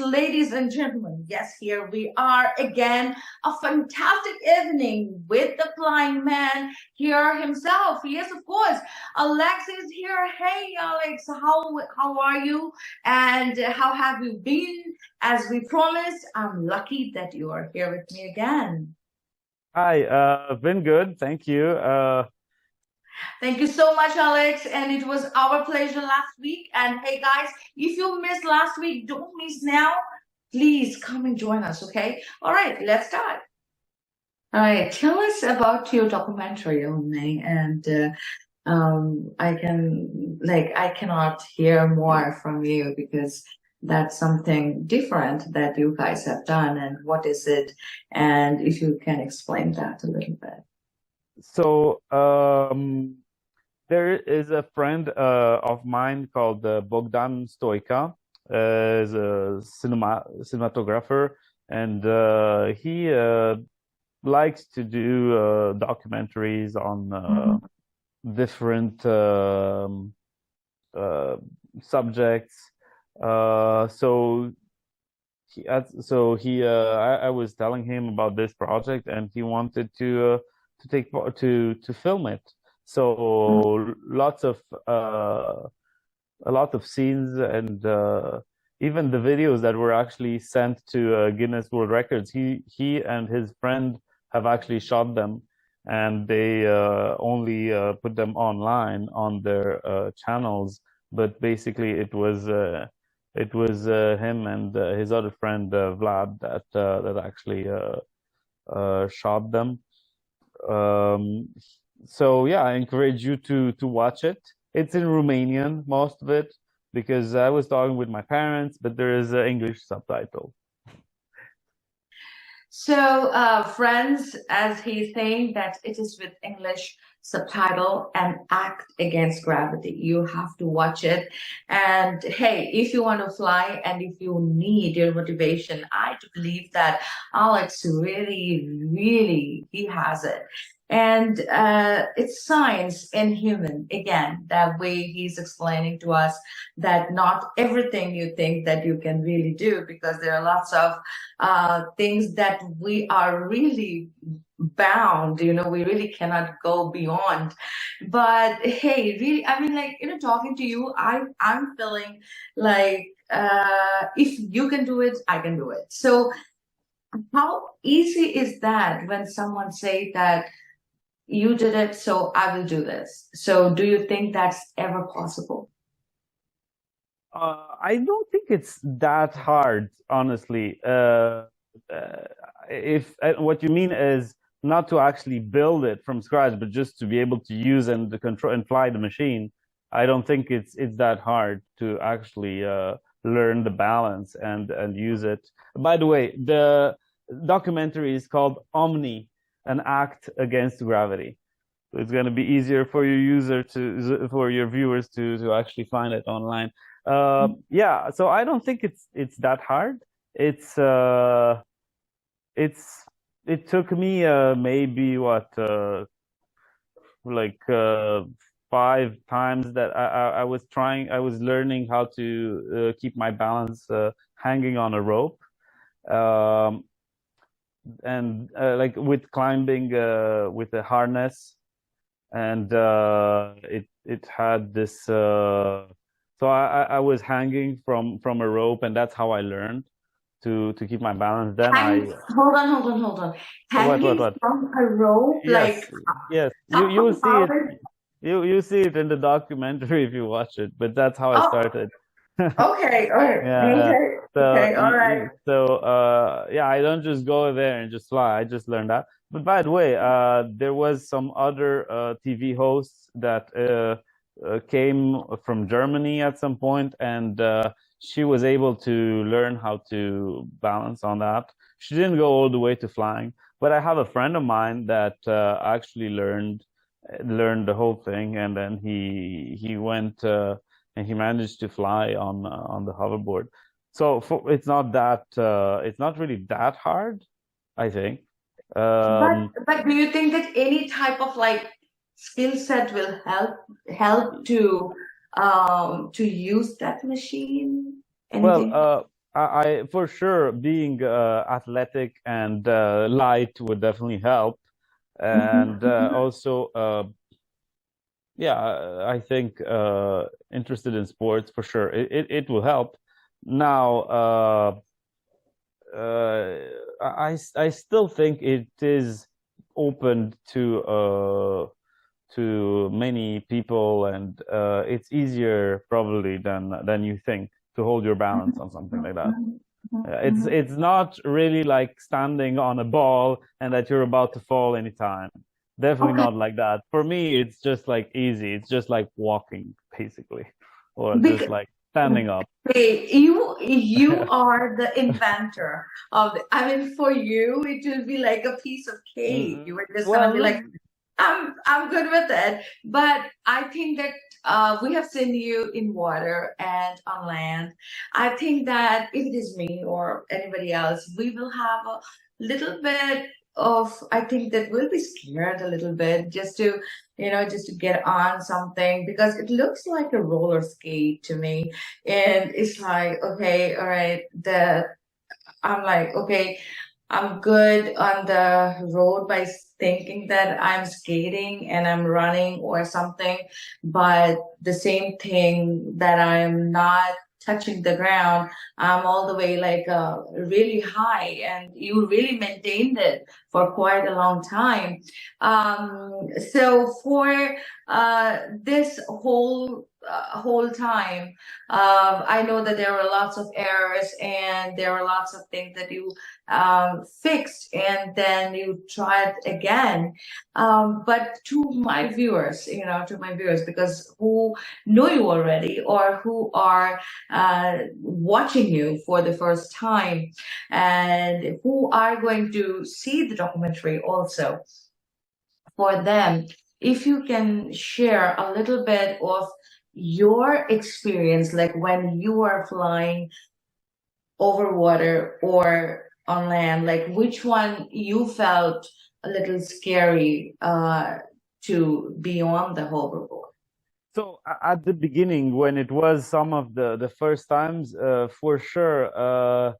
ladies and gentlemen. Yes, here we are again. A fantastic evening with the flying man here himself. Yes, of course. Alex is here. Hey, Alex, how are you? And how have you been? As we promised, I'm lucky that you are here with me again. Hi, been good, thank you. Thank you so much, Alex. And it was our pleasure last week. And hey, guys, if you missed last week, don't miss now. Please come and join us, okay? All right, let's start. All right, tell us about your documentary, Omni. And I cannot hear more from you because that's something different that you guys have done. And what is it? And if you can explain that a little bit. So there is a friend of mine called Bogdan Stoica, is a cinematographer, and he likes to do documentaries on different subjects. I was telling him about this project, and he wanted to take part to film it. So a lot of scenes, and even the videos that were actually sent to Guinness World Records. He and his friend have actually shot them, and they only put them online on their channels. But basically, it was him and his other friend Vlad that actually shot them. So yeah, I encourage you to watch it. It's in Romanian, most of it, because I was talking with my parents, but there is an English subtitle. So, friends, as he's saying that it is with English subtitle and Act Against Gravity. You have to watch it. And hey, if you want to fly and if you need your motivation, I believe that Alex really, he has it. And it's science and human. Again, that way he's explaining to us that not everything you think that you can really do, because there are lots of things that we are really bound, we really cannot go beyond. But hey, really, I mean, talking to you, I'm feeling like if you can do it, I can do it. So how easy is that when someone say that you did it, so I will do this? So do you think that's ever possible? I don't think it's that hard, honestly. If what you mean is not to actually build it from scratch, but just to be able to use and to control and fly the machine, I don't think it's that hard to actually learn the balance and use it. By the way, the documentary is called Omni, an Act Against Gravity. So it's going to be easier for for your viewers to actually find it online. Yeah, so I don't think it's that hard. It took me maybe like 5 times that I was learning how to keep my balance hanging on a rope. And like with climbing with a harness, and it had this so I was hanging from a rope, and that's how I learned to keep my balance. Then hold on. Hanging from a rope, yes, yes, you will see it. You see it in the documentary if you watch it, but that's how I started. Okay, all right. Yeah. So, okay, all right. So yeah, I don't just go there and just fly. I just learned that. But by the way, there was some other TV hosts that came from Germany at some point, and she was able to learn how to balance on that. She didn't go all the way to flying, but I have a friend of mine that actually learned the whole thing, and then he went and he managed to fly on the hoverboard. So it's not really that hard, I think. But do you think that any type of skill set will help to use that machine? Anything? Well, I for sure being athletic and light would definitely help, and also yeah, I think interested in sports for sure. It will help. Now, I still think it is open to many people, and it's easier probably than you think to hold your balance on something like that. It's not really like standing on a ball and that you're about to fall anytime. Definitely Okay. not like that. For me, it's just like easy. It's just like walking, basically, or just Because like standing up. hey, you are the inventor of the, I mean, for you, it will be like a piece of cake. You were just gonna Well, be like, I'm good with it. But I think that we have seen you in water and on land. I think that if it is me or anybody else, we will have a little bit of, I think that we'll be scared a little bit just to, just to get on something because it looks like a roller skate to me. And it's like, okay, all right, I'm like, okay, I'm good on the road by thinking that I'm skating and I'm running or something, but the same thing that I'm not touching the ground, I'm all the way like really high, and you really maintained it for quite a long time. So for this whole time, I know that there were lots of errors and there were lots of things that you fixed and then you tried again. But to my viewers, because who know you already or who are watching you for the first time and who are going to see the documentary also, for them, if you can share a little bit of your experience, like when you are flying over water or on land, like which one you felt a little scary to be on the hoverboard. so at the beginning, when it was some of the first times, for sure,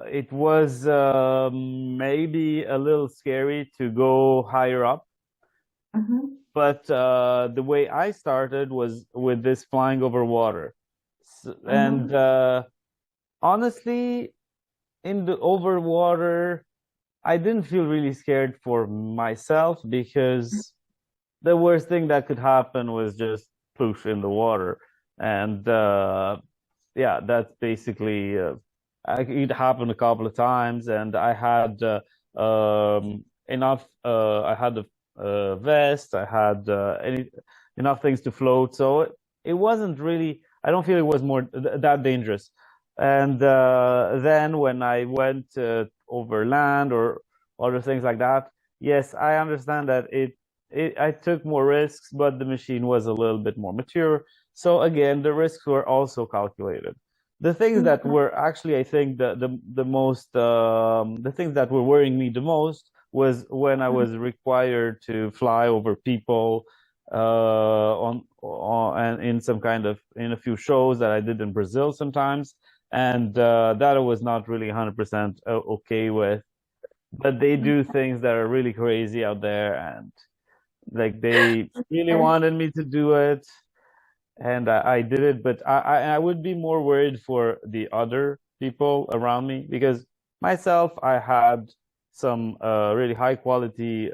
it was maybe a little scary to go higher up. Mm-hmm. But the way I started was with this flying over water. And Mm-hmm. honestly, in the over water, I didn't feel really scared for myself because the worst thing that could happen was just poof in the water. And yeah, that's basically it happened a couple of times, and I had enough. I had a vest. I had enough things to float, so it wasn't really. I don't feel it was that dangerous. And then when I went over land or other things like that, yes, I understand that I took more risks, but the machine was a little bit more mature. So again, the risks were also calculated. The things that were actually, I think, the most the things that were worrying me the most was when I was required to fly over people and in some kind of in a few shows that I did in Brazil sometimes, and that I was not really 100% okay with. But they do things that are really crazy out there, and like they really wanted me to do it, and I did it. But I would be more worried for the other people around me because myself, I had some really high quality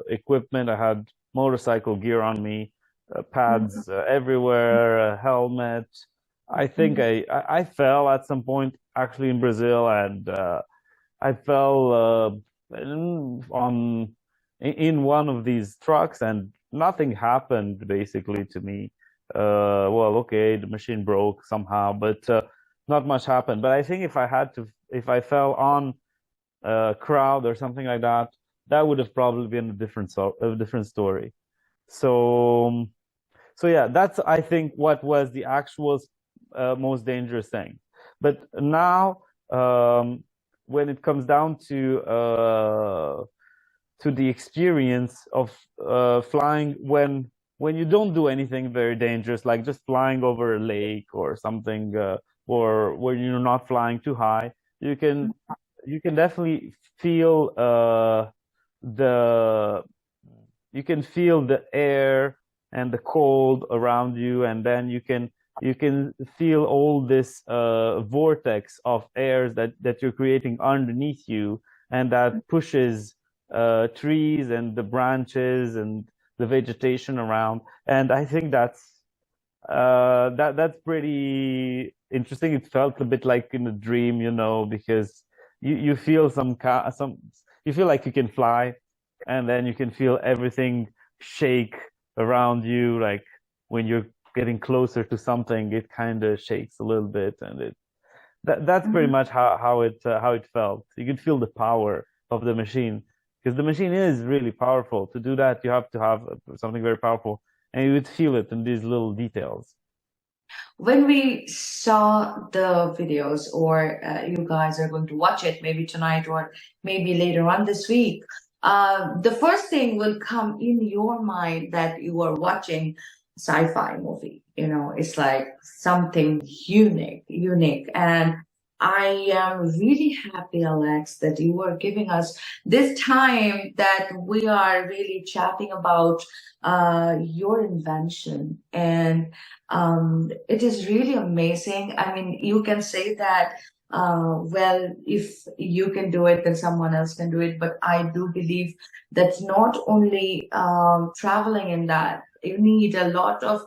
equipment. I had motorcycle gear on me, pads everywhere, a helmet. I think I fell at some point actually in Brazil, and I fell on in one of these trucks, and nothing happened basically to me. Well, okay, the machine broke somehow, but not much happened. But I think if I fell on a crowd or something like that, that would have probably been a different story. So, so yeah, that's I think what was the actual most dangerous thing. But now, when it comes down to the experience of flying when you don't do anything very dangerous, like just flying over a lake or something or when you're not flying too high, you can definitely feel the you can feel the air and the cold around you, and then you can feel all this vortex of airs that you're creating underneath you, and that pushes trees and the branches and the vegetation around. And I think that's pretty interesting. It felt a bit like in a dream, because you feel you feel like you can fly, and then you can feel everything shake around you. Like when you're getting closer to something, it kind of shakes a little bit, and that's pretty much how it felt. You could feel the power of the machine, because the machine is really powerful. To do that, you have to have something very powerful, and you would feel it in these little details. When we saw the videos, or you guys are going to watch it maybe tonight or maybe later on this week, the first thing will come in your mind that you are watching a sci-fi movie. It's like something unique. And I am really happy, Alex, that you are giving us this time that we are really chatting about your invention. And it is really amazing. I mean, you can say that, well, if you can do it, then someone else can do it. But I do believe that not only traveling in that, you need a lot of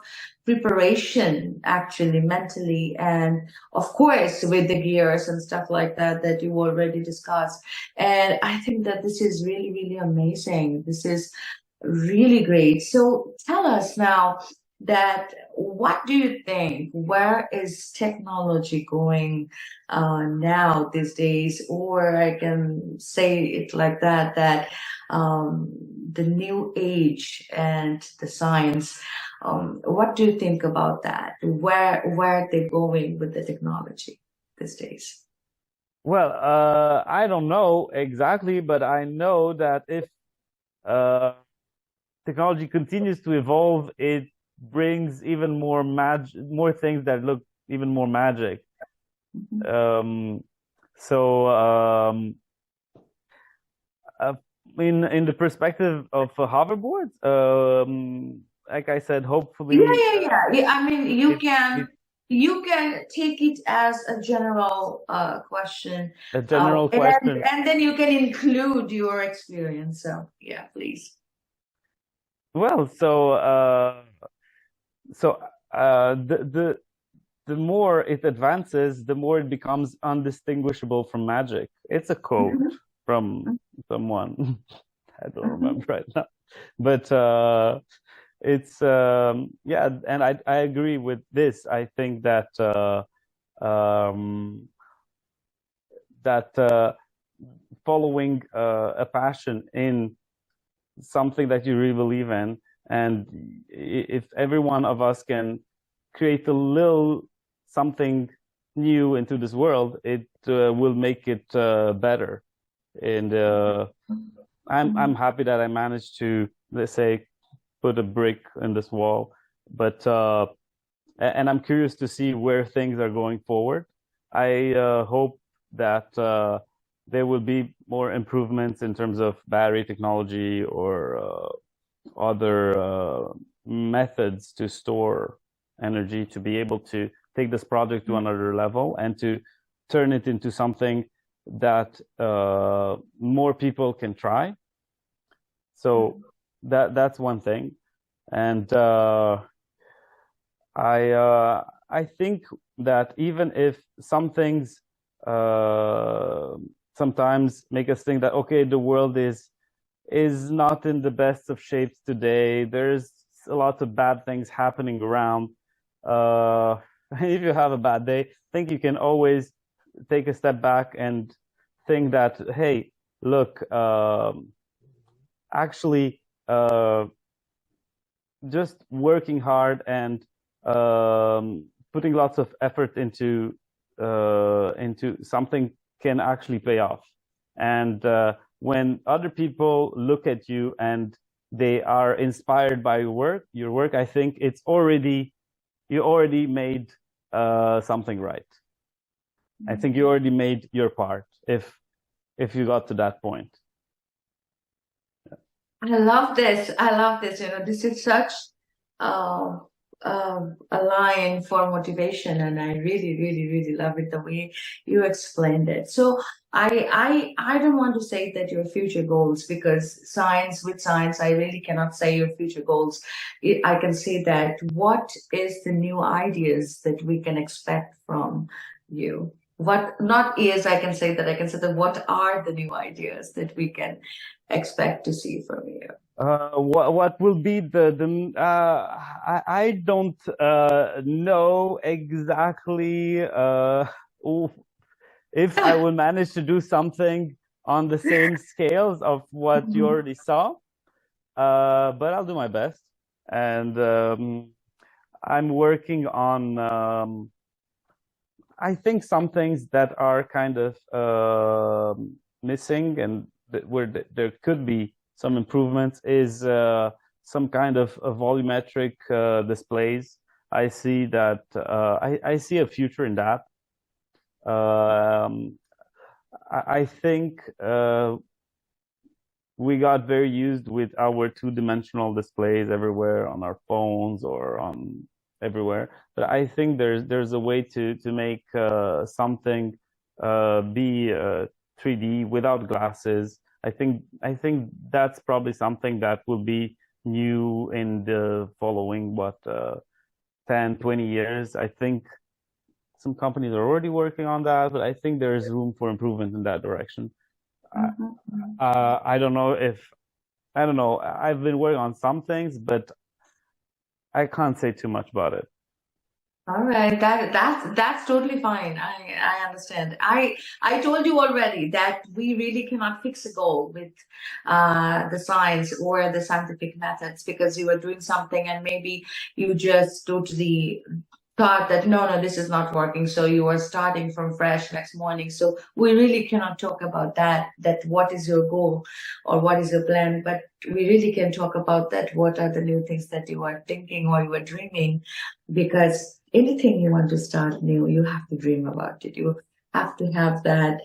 preparation, actually, mentally, and of course, with the gears and stuff like that that you already discussed. And I think that this is really, really amazing. This is really great. So tell us now, that what do you think? Where is technology going now these days? Or I can say it like that, that the new age and the science, what do you think about that? Where are they going with the technology these days? Well, I don't know exactly, but I know that if uh, technology continues to evolve, it brings even more things that look even more magic. Um, so in the perspective of hoverboards, like I said, hopefully, Yeah. I mean, it, it you can take it as a general question, a general question. and then you can include your experience. So yeah, please. Well, so the more it advances, the more it becomes undistinguishable from magic. It's a quote from someone. I don't remember right now, but it's yeah, and I agree with this. I think that um, following a passion in something that you really believe in, and if every one of us can create a little something new into this world, it will make it better. And I'm happy that I managed to, let's say, put a brick in this wall. But and I'm curious to see where things are going forward. I hope that there will be more improvements in terms of battery technology or other methods to store energy, to be able to take this project to another level and to turn it into something that more people can try. So that's one thing. And I think that even if some things sometimes make us think that, okay, the world is not in the best of shapes today. There's a lot of bad things happening around. If you have a bad day, I think you can always take a step back and think that, hey, look, actually, just working hard and putting lots of effort into something can actually pay off. And when other people look at you and they are inspired by your work, I think you already made something right. I think you already made your part if you got to that point. I love this. I love this. You know, this is such uh, a line for motivation, and I really, really, really love it the way you explained it. So I don't want to say that your future goals, because with science, I really cannot say your future goals. I can say that what is the new ideas that we can expect from you? What not is I can say that what are the new ideas that we can expect to see from you? What will be I don't know exactly if I will manage to do something on the same scales of what you already saw, but I'll do my best. And I'm working on I think some things that are kind of missing, and where there could be some improvements is some kind of volumetric displays. I see that I see a future in that. I think we got very used with our two-dimensional displays everywhere on our phones or on everywhere. But I think there's a way to make something be 3D without glasses. I think that's probably something that will be new in the following 10, 20 years. I think some companies are already working on that, but I think there is room for improvement in that direction. I don't know. I've been working on some things, but I can't say too much about it. All right, that's totally fine. I understand. I told you already that we really cannot fix a goal with the science or the scientific methods, because you are doing something and maybe you just totally thought that no, this is not working, so you are starting from fresh next morning. So we really cannot talk about that what is your goal or what is your plan, but we really can talk about that what are the new things that you are thinking or you are dreaming, because anything you want to start new, you have to dream about it. You have to have that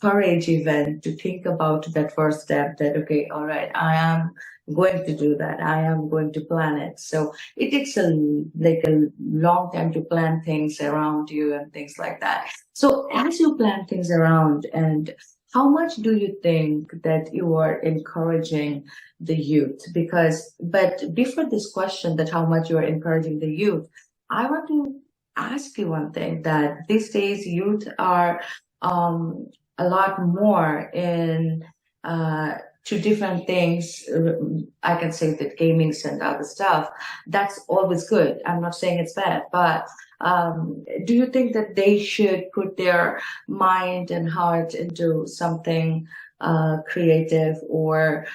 courage even to think about that first step, that okay, all right, I am going to do that, I am going to plan it. So it takes a long time to plan things around you and things like that. So as you plan things around, and how much do you think that you are encouraging the youth? But before this question, that how much you are encouraging the youth, I want to ask you one thing, that these days youth are a lot more in to different things. I can say that gamings and other stuff, that's always good. I'm not saying it's bad, but do you think that they should put their mind and heart into something creative, or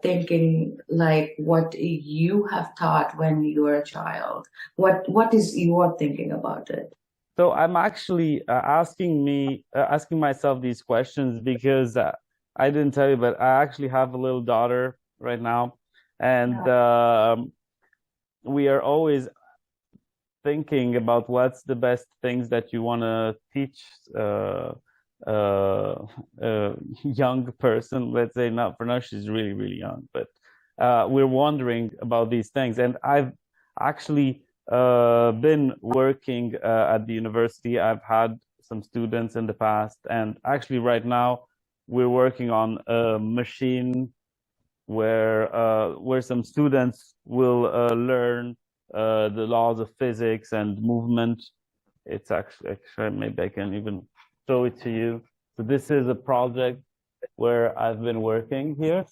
thinking like what you have taught when you were a child? What is your thinking about it? So I'm actually asking myself these questions because I didn't tell you, but I actually have a little daughter right now, and we are always thinking about what's the best things that you want to teach young person. Let's say, not for now, she's really, really young, but we're wondering about these things. And I've actually been working at the university. I've had some students in the past, and actually right now we're working on a machine where some students will learn the laws of physics and movement. It's actually maybe I can even show it to you. So this is a project where I've been working here.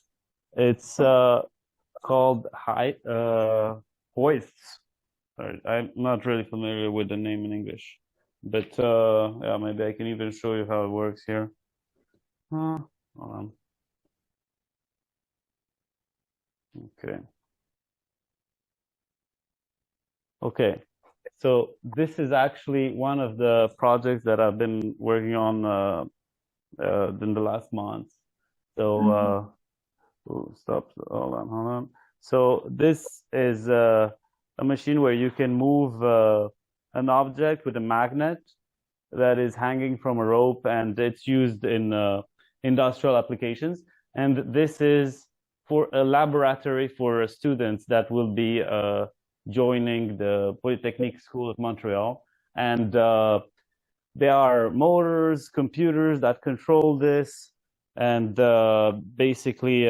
It's called hoists. I'm not really familiar with the name in English, but yeah, maybe I can even show you how it works here. Hold on. Okay. Okay. So this is actually one of the projects that I've been working on in the last month. So stop. Hold on. So this is a machine where you can move an object with a magnet that is hanging from a rope, and it's used in industrial applications. And this is for a laboratory for students that will be joining the Polytechnique School of Montreal. And there are motors, computers that control this, and basically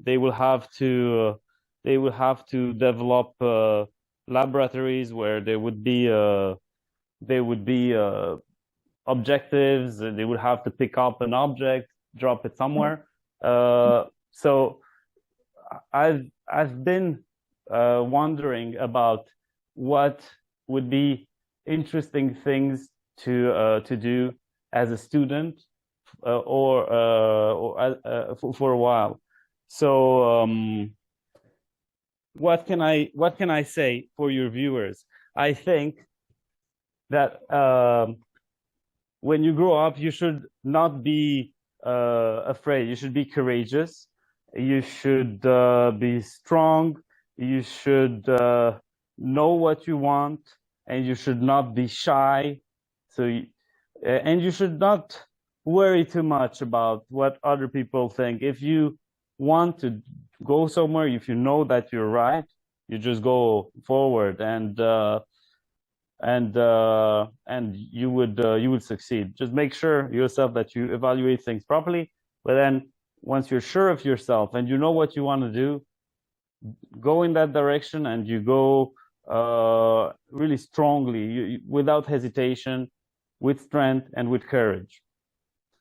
they will have to develop laboratories where there would be objectives, and they would have to pick up an object, drop it somewhere. So I've been wondering about what would be interesting things to do as a student or for a while. So what can I say for your viewers? I think that when you grow up, you should not be afraid. You should be courageous. You should be strong. You should know what you want, and you should not be shy. So, and you should not worry too much about what other people think. If you want to go somewhere, if you know that you're right, you just go forward, and you would succeed. Just make sure yourself that you evaluate things properly. But then once you're sure of yourself and you know what you want to do, go in that direction, and you go really strongly, without hesitation, with strength and with courage.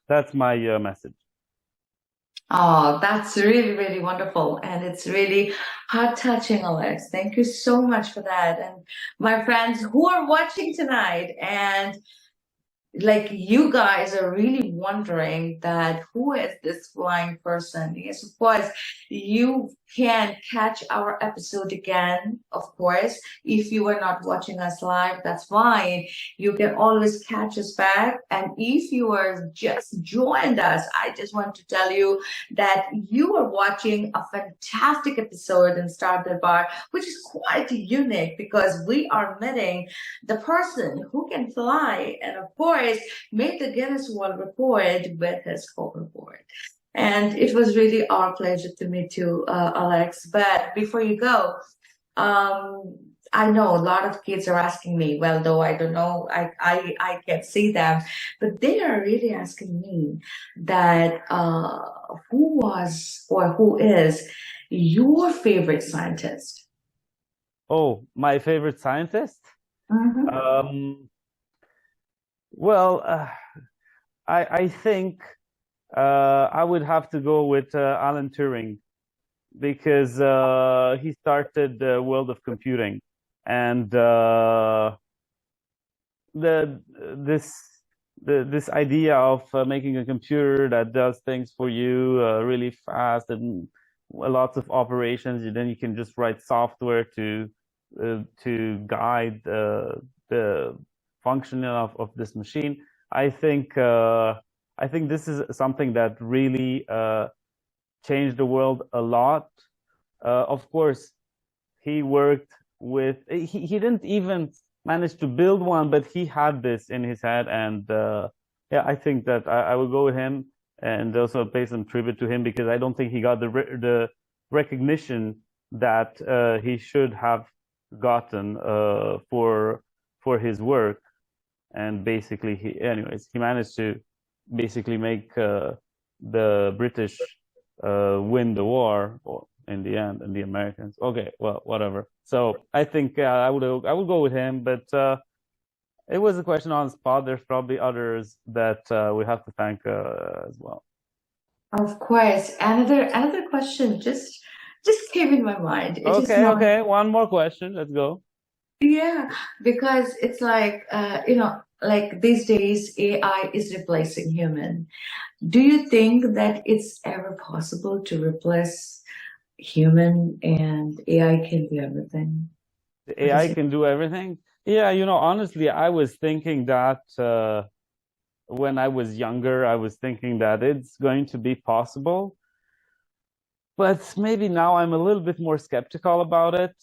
That's my message. Oh, that's really, really wonderful. And it's really heart-touching, Alex. Thank you so much for that. And my friends who are watching tonight, and like, you guys are really wondering that who is this flying person? Yes, of course, you can catch our episode again, of course. If you are not watching us live, that's fine. You can always catch us back. And if you are just joined us, I just want to tell you that you are watching a fantastic episode in Star Darbar, which is quite unique because we are meeting the person who can fly, and of course made the Guinness World Record with his hoverboard. And it was really our pleasure to meet you, Alex. But before you go, I know a lot of kids are asking me, well, though I don't know, I can't see them, but they are really asking me that who was or who is your favorite scientist? Oh, my favorite scientist? Mm-hmm. Well, I think I would have to go with Alan Turing, because he started the world of computing, and this idea of making a computer that does things for you really fast, and lots of operations, and then you can just write software to guide the functioning of this machine. I think this is something that really changed the world a lot. Of course, he worked with, he didn't even manage to build one, but he had this in his head. And yeah, I think that I will go with him, and also pay some tribute to him, because I don't think he got the recognition that he should have gotten for his work. And basically, he managed to basically make the British win the war, or in the end, and the Americans. Okay, well, whatever. So I think I would go with him, but it was a question on the spot. There's probably others that we have to thank as well. Of course. Another question just came in my mind. It is Okay, not, okay. One more question. Let's go. yeah, because it's like like these days AI is replacing human. Do you think that it's ever possible to replace human and AI can do everything? The What do you AI think? can do everything. Yeah, honestly, I was thinking that when I was younger, I was thinking that it's going to be possible. But maybe now I'm a little bit more skeptical about it.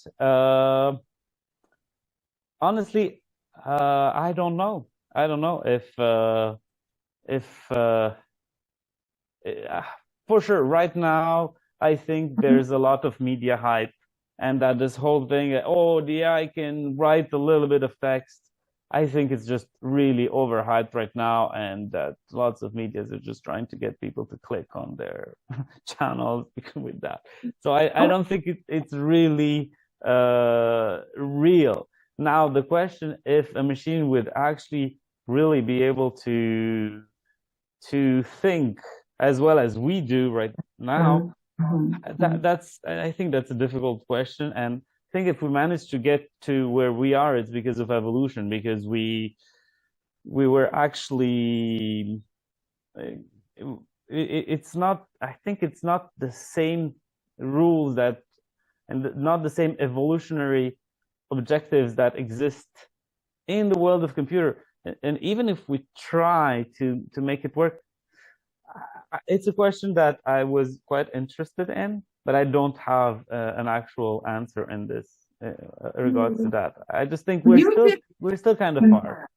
Honestly, I don't know. I don't know if for sure right now I think there's a lot of media hype, and that this whole thing, oh, the AI can write a little bit of text. I think it's just really overhyped right now, and that lots of medias are just trying to get people to click on their channels with that. So I don't think it's really real. Now, the question, if a machine would actually really be able to think as well as we do right now, I think that's a difficult question. And I think if we manage to get to where we are, it's because of evolution, because we were actually it's not, I think it's not the same rules that, and not the same evolutionary objectives that exist in the world of computer. And even if we try to make it work, it's a question that I was quite interested in, but I don't have an actual answer in this regards to that. I just think we're still kind of far.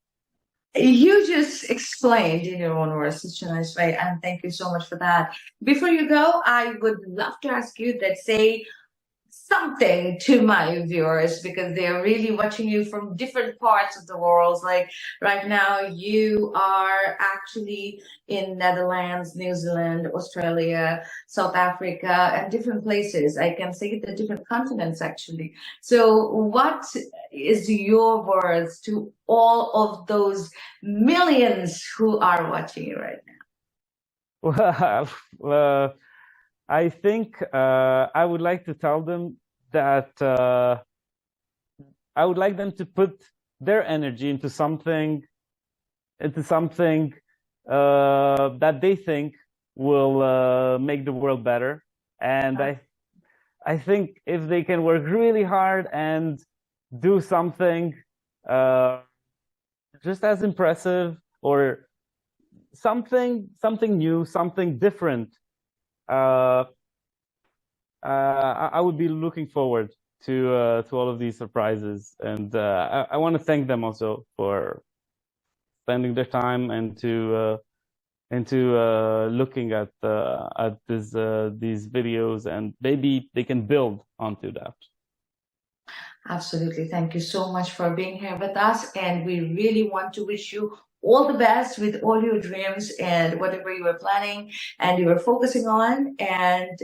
You just explained in your own words such a nice way, and thank you so much for that. Before you go, I would love to ask you that say something to my viewers, because they're really watching you from different parts of the world. Like right now you are actually in Netherlands, New Zealand, Australia, South Africa, and different places. I can see the different continents actually. So what is your words to all of those millions who are watching you right now? Well, I think I would like to tell them that I would like them to put their energy into something that they think will make the world better. And I think if they can work really hard and do something just as impressive, or something new, something different, I would be looking forward to all of these surprises, and I want to thank them also for spending their time and to looking at these videos, and maybe they can build onto that. Absolutely. Thank you so much for being here with us, and we really want to wish you all the best with all your dreams and whatever you were planning and you were focusing on. And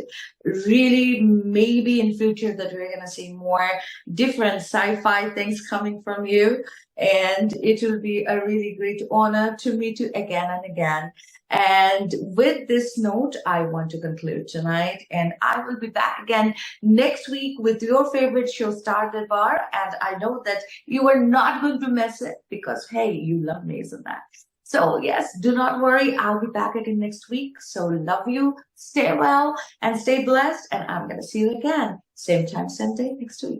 really, maybe in future that we're going to see more different sci-fi things coming from you. And it will be a really great honor to meet you again and again. And with this note, I want to conclude tonight, and I will be back again next week with your favorite show, Star Darbar. And I know that you are not going to miss it, because, hey, you love me, isn't that? So yes, do not worry. I'll be back again next week. So love you, stay well, and stay blessed. And I'm going to see you again, same time, same day next week.